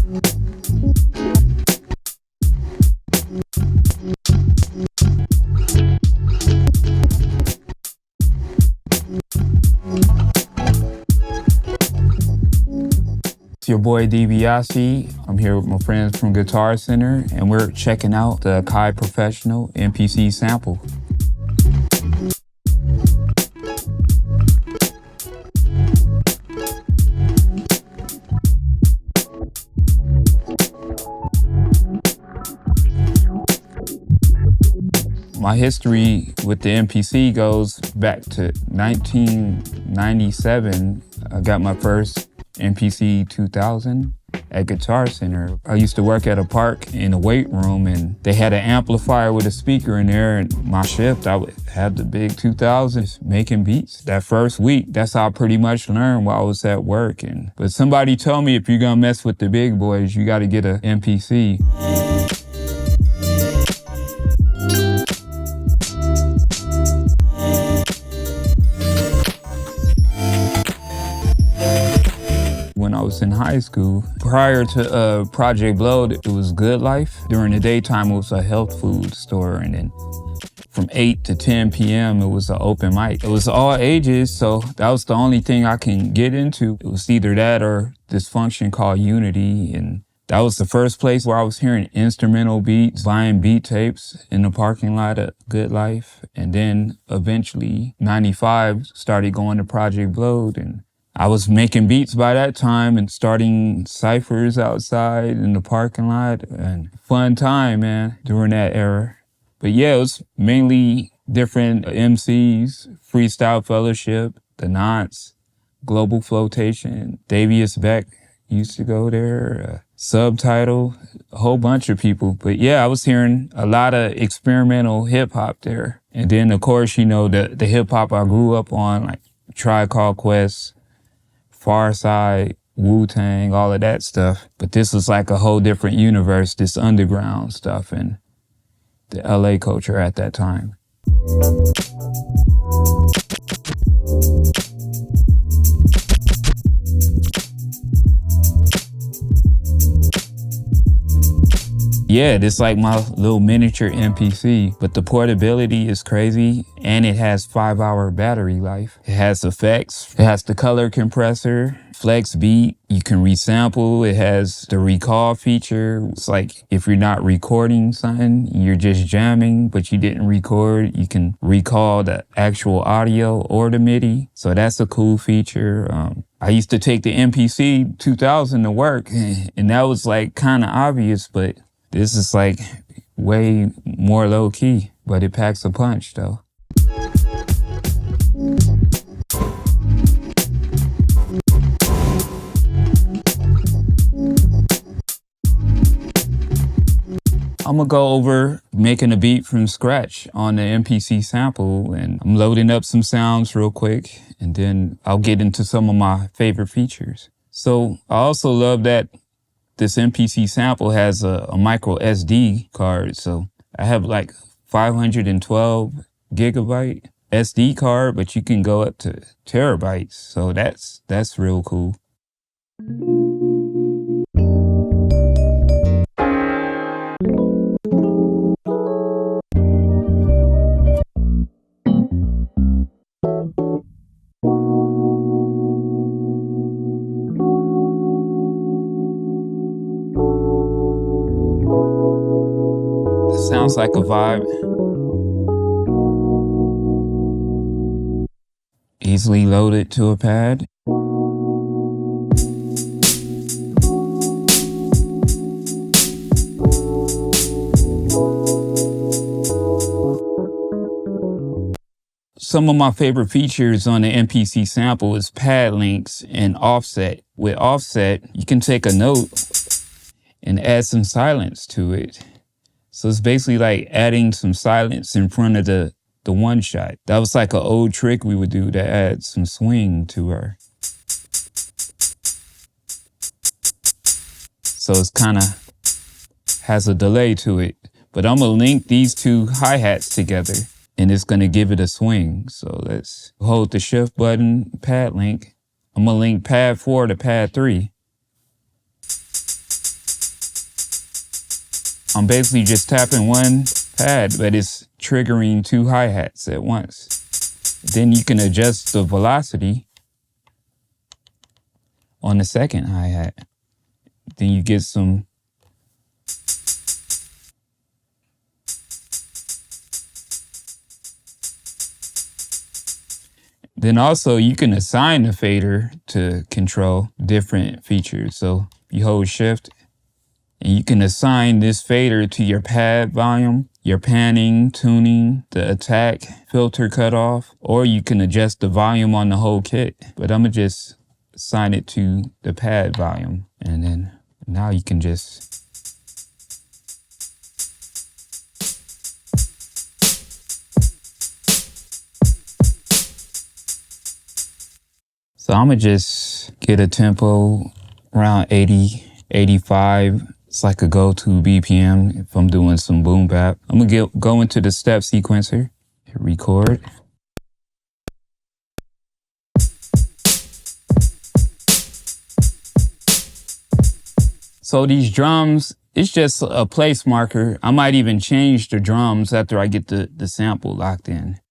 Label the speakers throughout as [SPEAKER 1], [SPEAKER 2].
[SPEAKER 1] It's your boy DIBIA E. I'm here with my friends from Guitarcenter, and we're checking out the Akai Professional MPC Sample. My history with the MPC goes back to 1997. I got my first MPC 2000 at Guitarcenter. I used to work at a park in a weight room, and they had an amplifier with a speaker in there, and my shift, I would have the big 2000s making beats. That first week, that's how I pretty much learned while I was at work. But somebody told me if you're gonna mess with the big boys, you gotta get an MPC. When I was in high school, prior to Project Blow, it was Good Life. During the daytime, it was a health food store, and then from 8 to 10 p.m., it was an open mic. It was all ages, so that was the only thing I can get into. It was either that or this function called Unity, and that was the first place where I was hearing instrumental beats, buying beat tapes in the parking lot at Good Life, and then eventually, 95, started going to Project Blow, and I was making beats by that time and starting ciphers outside in the parking lot, and fun time, man, during that era. But yeah, it was mainly different MCs, Freestyle Fellowship, The Knots, Global Flotation, Davius Beck used to go there, Subtitle, a whole bunch of people. But yeah, I was hearing a lot of experimental hip hop there. And then of course, you know, the hip hop I grew up on, like Tribe Called Quest, Far Side, Wu-Tang, all of that stuff. But this was like a whole different universe, this underground stuff and the LA culture at that time. Yeah, it's like my little miniature MPC, but the portability is crazy, and it has 5-hour battery life. It has effects. It has the color compressor, flex beat. You can resample. It has the recall feature. It's like if you're not recording something, you're just jamming, but you didn't record, you can recall the actual audio or the MIDI. So that's a cool feature. I used to take the MPC 2000 to work, and that was like kind of obvious, but this is like way more low key, but it packs a punch though. I'm gonna go over making a beat from scratch on the MPC Sample, and I'm loading up some sounds real quick, and then I'll get into some of my favorite features. So I also love that this MPC Sample has a microSD card, so I have like 512 gigabyte SD card, but you can go up to terabytes, so that's real cool. Sounds like a vibe. Easily loaded to a pad. Some of my favorite features on the MPC Sample is pad links and offset. With offset, you can take a note and add some silence to it. So it's basically like adding some silence in front of the one shot. That was like an old trick we would do to add some swing to her. So it's kind of has a delay to it. But I'm gonna link these two hi-hats together, and it's gonna give it a swing. So let's hold the shift button, pad link. I'm gonna link pad 4 to pad 3. I'm basically just tapping one pad, but it's triggering two hi-hats at once. Then you can adjust the velocity on the second hi-hat. Then you get some Then also you can assign the fader to control different features. So you hold shift and you can assign this fader to your pad volume, your panning, tuning, the attack, filter cutoff, or you can adjust the volume on the whole kit. But I'm gonna just assign it to the pad volume. And then now you can just So I'm gonna just get a tempo around 80, 85. It's like a go-to BPM if I'm doing some boom-bap. I'm gonna go into the step sequencer, hit record. So these drums, it's just a place marker. I might even change the drums after I get the sample locked in.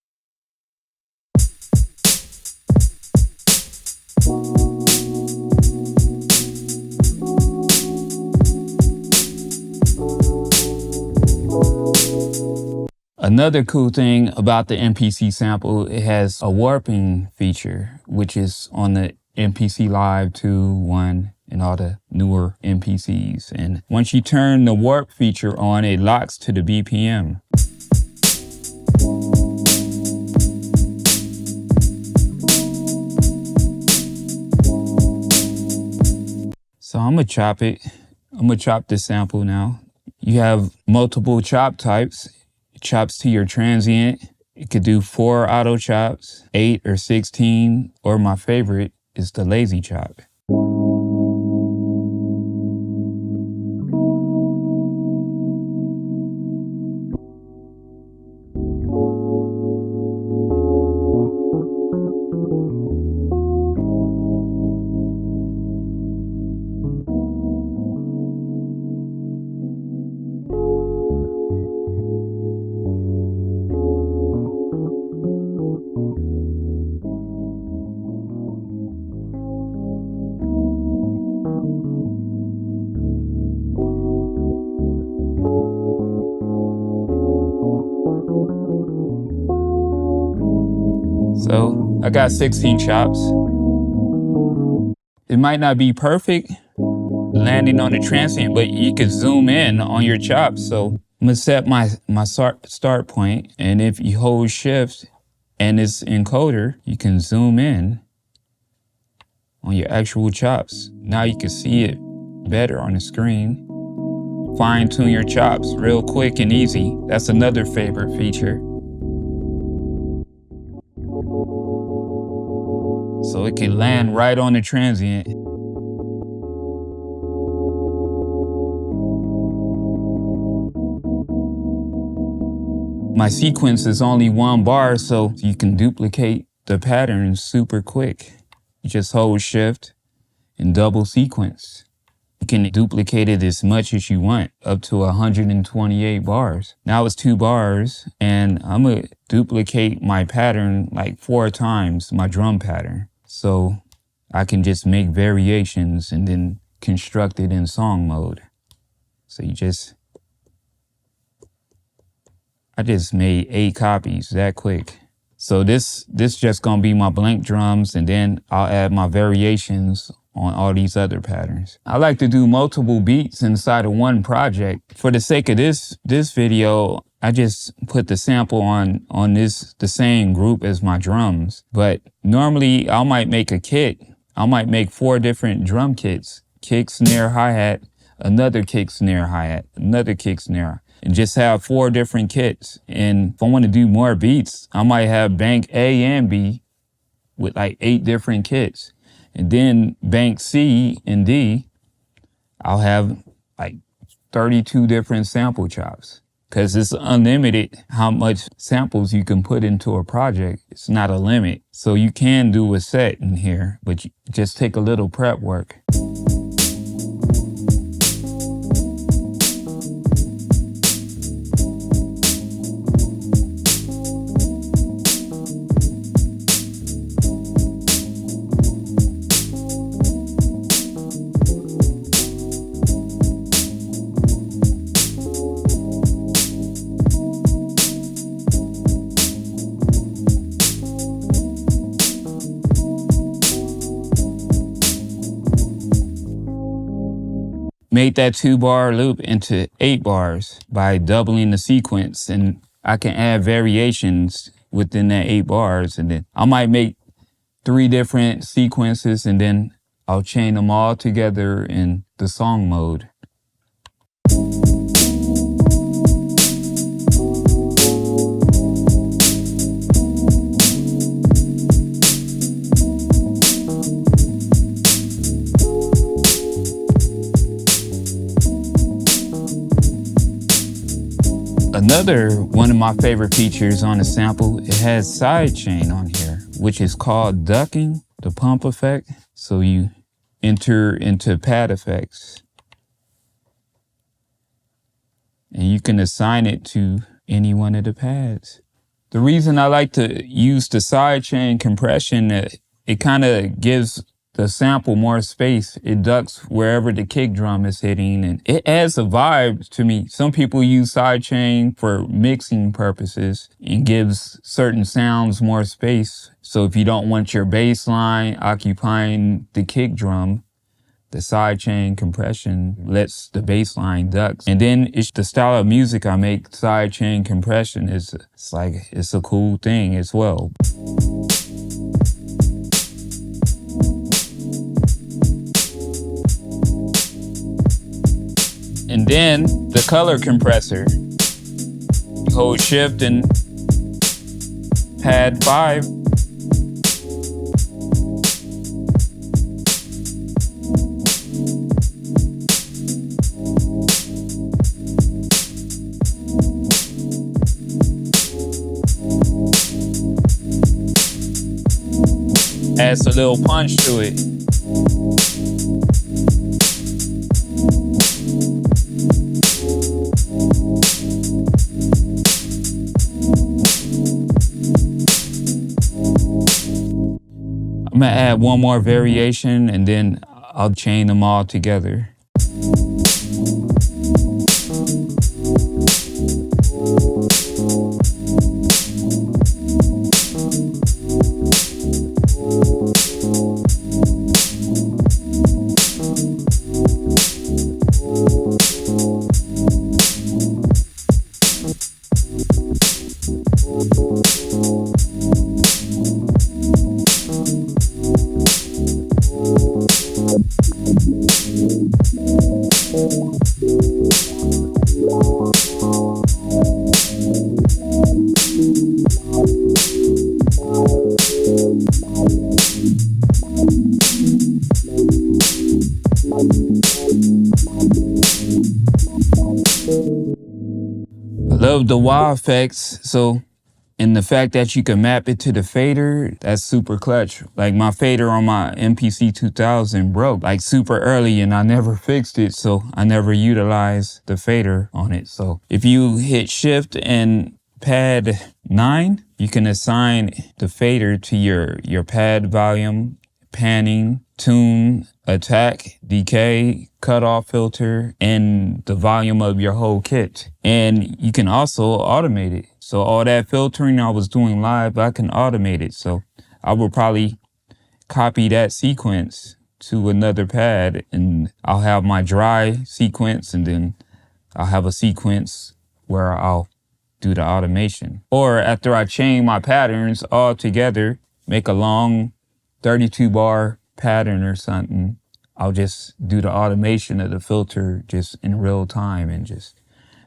[SPEAKER 1] Another cool thing about the MPC sample, it has a warping feature, which is on the MPC Live 2, 1, and all the newer MPCs. And once you turn the warp feature on, it locks to the BPM. So I'm gonna chop it. I'm gonna chop this sample now. You have multiple chop types. Chops to your transient. It could do 4 auto chops, 8 or 16, or my favorite is the lazy chop. So I got 16 chops. It might not be perfect landing on the transient, but you can zoom in on your chops. So I'm gonna set my start point, and if you hold shift and it's encoder, you can zoom in on your actual chops. Now you can see it better on the screen. Fine tune your chops real quick and easy. That's another favorite feature. So it can land right on the transient. My sequence is only 1 bar, so you can duplicate the pattern super quick. You just hold shift and double sequence. You can duplicate it as much as you want, up to 128 bars. Now it's 2 bars, and I'm gonna duplicate my pattern like 4 times, my drum pattern. So I can just make variations and then construct it in song mode. So I just made 8 copies that quick. So this just gonna be my blank drums, and then I'll add my variations on all these other patterns. I like to do multiple beats inside of one project. For the sake of this video, I just put the sample on the same group as my drums. But normally I might make a kit. I might make 4 different drum kits. Kick, snare, hi-hat, another kick, snare, hi-hat, another kick, snare, and just have 4 different kits. And if I want to do more beats, I might have bank A and B with like 8 different kits. And then bank C and D, I'll have like 32 different sample chops. Because it's unlimited how much samples you can put into a project. It's not a limit. So you can do a set in here, but you just take a little prep work. made that 2-bar loop into 8 bars by doubling the sequence, and I can add variations within that 8 bars, and then I might make 3 different sequences, and then I'll chain them all together in the song mode. Another one of my favorite features on the sample, it has sidechain on here, which is called ducking, the pump effect. So you enter into pad effects and you can assign it to any one of the pads. The reason I like to use the sidechain compression, it kind of gives the sample more space. It ducks wherever the kick drum is hitting, and it adds a vibe to me. Some people use sidechain for mixing purposes and gives certain sounds more space. So if you don't want your bass line occupying the kick drum, the sidechain compression lets the bass line duck. And then it's the style of music I make. Sidechain compression it's a cool thing as well. And then the color compressor. You hold shift and pad 5. Adds a little punch to it. I'm gonna add one more variation and then I'll chain them all together. Love the wah effects. So, and the fact that you can map it to the fader, that's super clutch. Like my fader on my MPC 2000 broke like super early and I never fixed it. So I never utilized the fader on it. So if you hit shift and pad 9, you can assign the fader to your pad volume, panning, tune, attack, decay, cutoff filter, and the volume of your whole kit. And you can also automate it. So all that filtering I was doing live, I can automate it. So I will probably copy that sequence to another pad and I'll have my dry sequence and then I'll have a sequence where I'll do the automation. Or after I chain my patterns all together, make a long 32-bar pattern or something, I'll just do the automation of the filter just in real time and just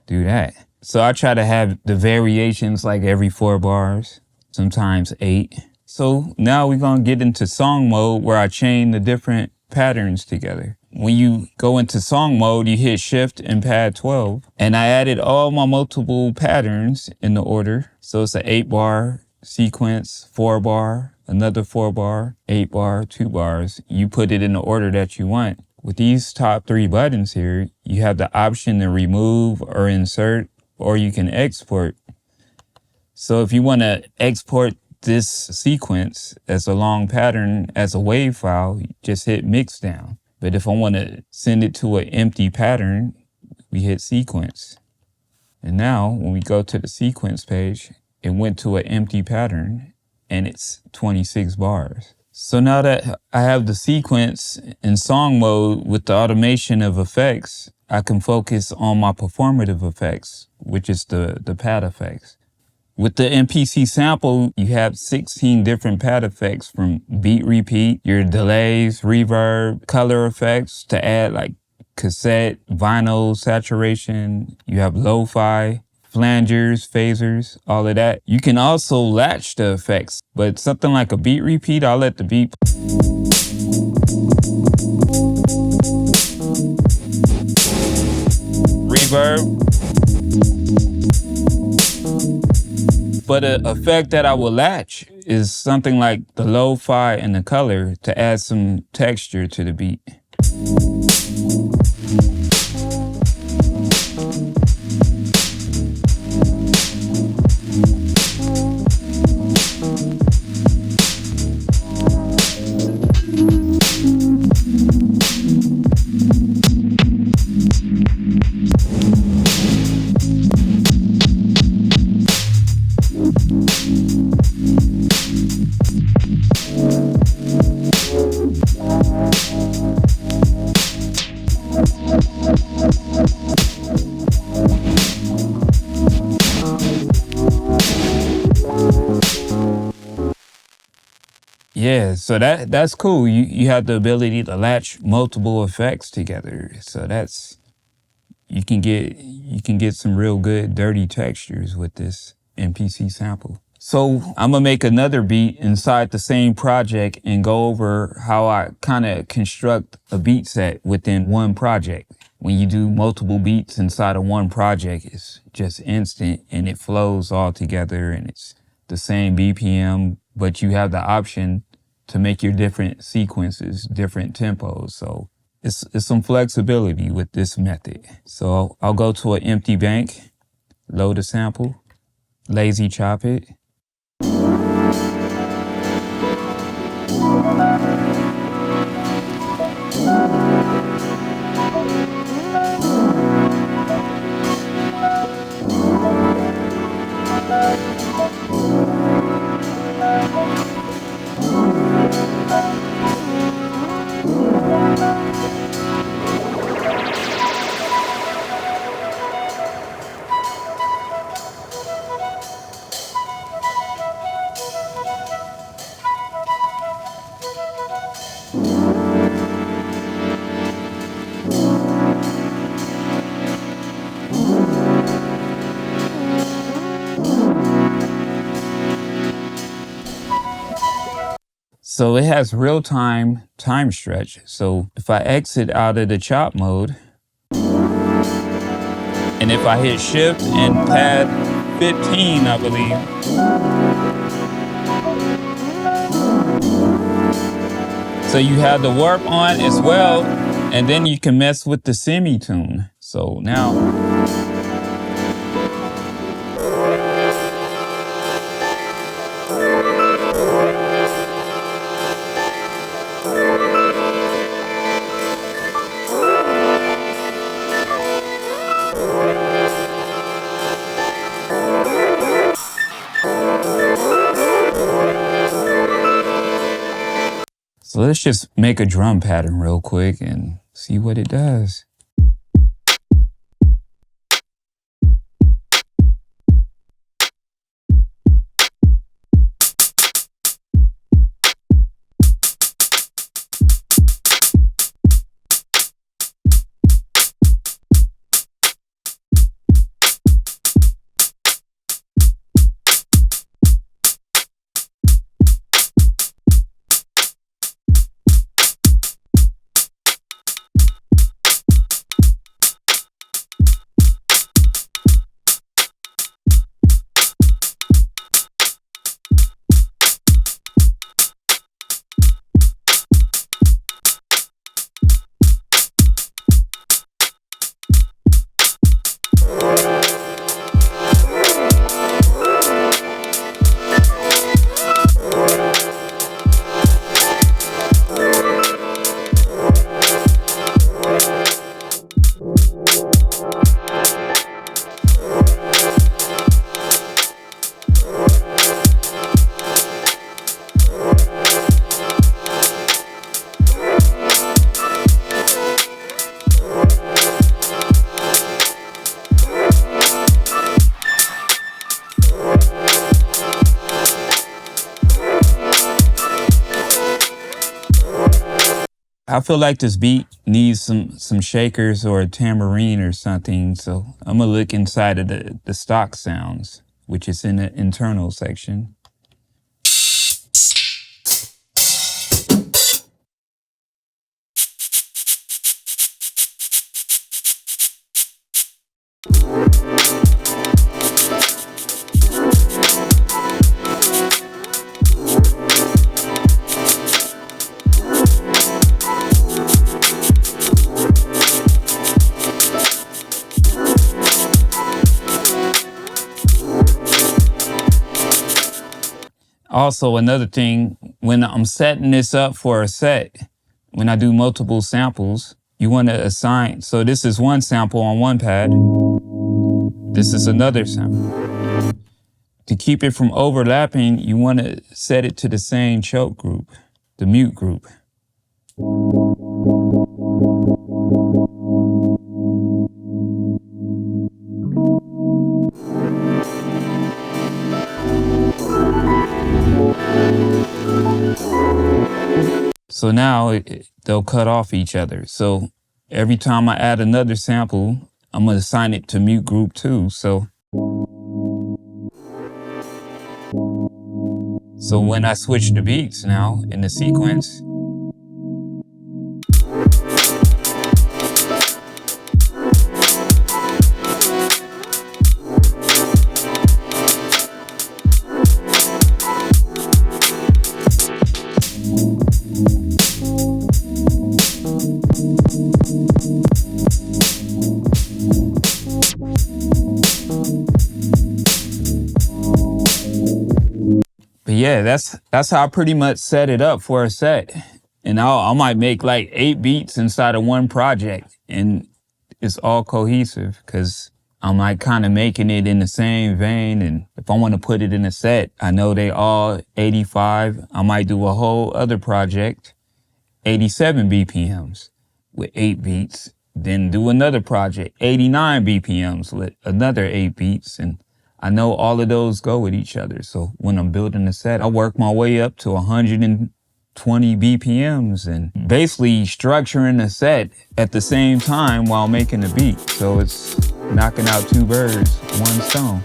[SPEAKER 1] do that. So I try to have the variations like every 4 bars, sometimes 8. So now we're gonna get into song mode where I chain the different patterns together. When you go into song mode, you hit shift and pad 12. And I added all my multiple patterns in the order. So it's an 8-bar sequence, 4-bar, another 4-bar, 8-bar, 2 bars. You put it in the order that you want. With these top 3 buttons here, you have the option to remove or insert, or you can export. So if you want to export this sequence as a long pattern as a WAV file, you just hit mixdown. But if I want to send it to an empty pattern, we hit sequence. And now when we go to the sequence page, it went to an empty pattern and it's 26 bars. So now that I have the sequence in song mode with the automation of effects, I can focus on my performative effects, which is the pad effects. With the MPC sample, you have 16 different pad effects from beat repeat, your delays, reverb, color effects to add like cassette, vinyl, saturation. You have lo-fi, flangers, phasers, all of that. You can also latch the effects, but something like a beat repeat, I'll let the beat. Reverb. But an effect that I will latch is something like the lo-fi and the color to add some texture to the beat. Yeah, so that's cool. You have the ability to latch multiple effects together. So that's you can get some real good dirty textures with this MPC sample. So I'm gonna make another beat inside the same project and go over how I kind of construct a beat set within one project. When you do multiple beats inside of one project, it's just instant and it flows all together and it's the same BPM, but you have the option to make your different sequences, different tempos. So it's some flexibility with this method. So I'll go to an empty bank, load a sample, lazy chop it. So it has real-time time stretch. So if I exit out of the chop mode, and if I hit shift and pad 15, I believe, so you have the warp on as well, and then you can mess with the semitune. So now, so let's just make a drum pattern real quick and see what it does. I feel like this beat needs some shakers or a tambourine or something. So I'm gonna look inside of the stock sounds, which is in the internal section. Also, another thing, when I'm setting this up for a set, when I do multiple samples, you want to assign. So this is one sample on one pad. This is another sample. To keep it from overlapping, you want to set it to the same choke group, the mute group. So now they'll cut off each other. So every time I add another sample, I'm gonna assign it to mute group 2. So when I switch the beats now in the sequence, yeah, that's how I pretty much set it up for a set. And I might make like 8 beats inside of one project, and it's all cohesive because I'm like kind of making it in the same vein. And if I want to put it in a set, I know they all 85. I might do a whole other project, 87 BPMs with 8 beats, then do another project, 89 BPMs with another 8 beats. And I know all of those go with each other. So when I'm building a set, I work my way up to 120 BPMs and basically structuring a set at the same time while making a beat. So it's knocking out 2 birds, 1 stone.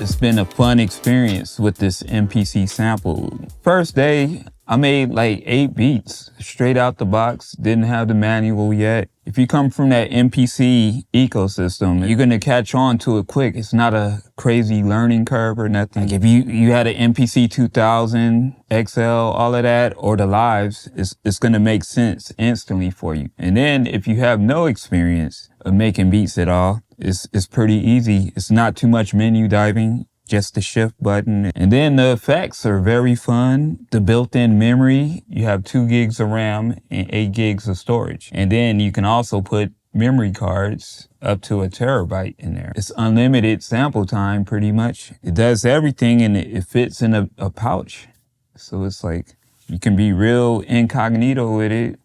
[SPEAKER 1] It's been a fun experience with this MPC sample. First day, I made like 8 beats straight out the box, didn't have the manual yet. If you come from that MPC ecosystem, you're gonna catch on to it quick. It's not a crazy learning curve or nothing. Like if you had an MPC 2000, XL, all of that, or the lives, it's gonna make sense instantly for you. And then if you have no experience of making beats at all, it's pretty easy. It's not too much menu diving, just the shift button. And then the effects are very fun. The built-in memory, you have 2 gigs of RAM and 8 gigs of storage. And then you can also put memory cards up to 1 terabyte in there. It's unlimited sample time pretty much. It does everything and it fits in a pouch. So it's like, you can be real incognito with it.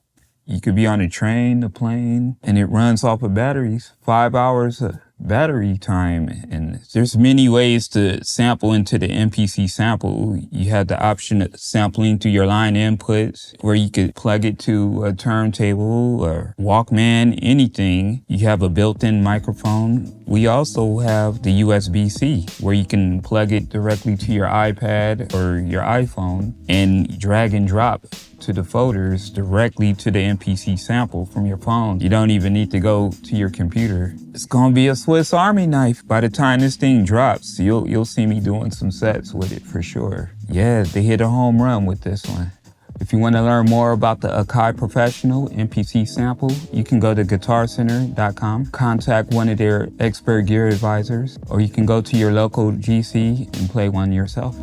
[SPEAKER 1] You could be on a train, a plane, and it runs off of batteries, 5 hours of battery time. And there's many ways to sample into the MPC sample. You have the option of sampling through your line inputs, where you could plug it to a turntable or Walkman, anything. You have a built-in microphone. We also have the USB-C, where you can plug it directly to your iPad or your iPhone and drag and drop to the folders directly to the MPC sample from your phone. You don't even need to go to your computer. It's gonna be a Swiss Army knife by the time this thing drops. You'll see me doing some sets with it for sure. Yeah, they hit a home run with this one. If you want to learn more about the Akai Professional MPC Sample, you can go to guitarcenter.com, contact one of their expert gear advisors, or you can go to your local GC and play one yourself.